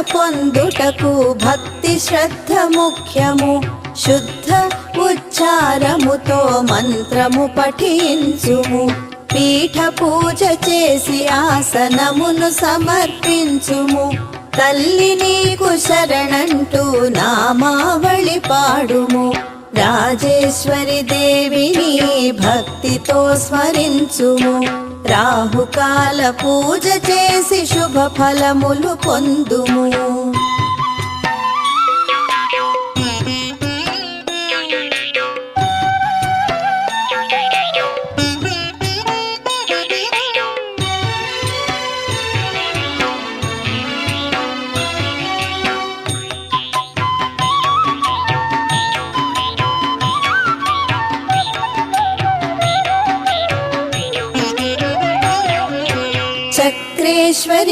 పొందుటకు భక్తి శ్రద్ధ ముఖ్యము. శుద్ధ ఉచ్చారముతో మంత్రము పఠించుము. పీఠ పూజ చేసి ఆసనమును సమర్పించుము. తల్లి నీకు శరణంటూ నామావళి పాడుము. రాజేశ్వరి దేవిని భక్తితో స్మరించుము. రాహుకాల పూజ చేసి శుభ ఫలములు పొందుము.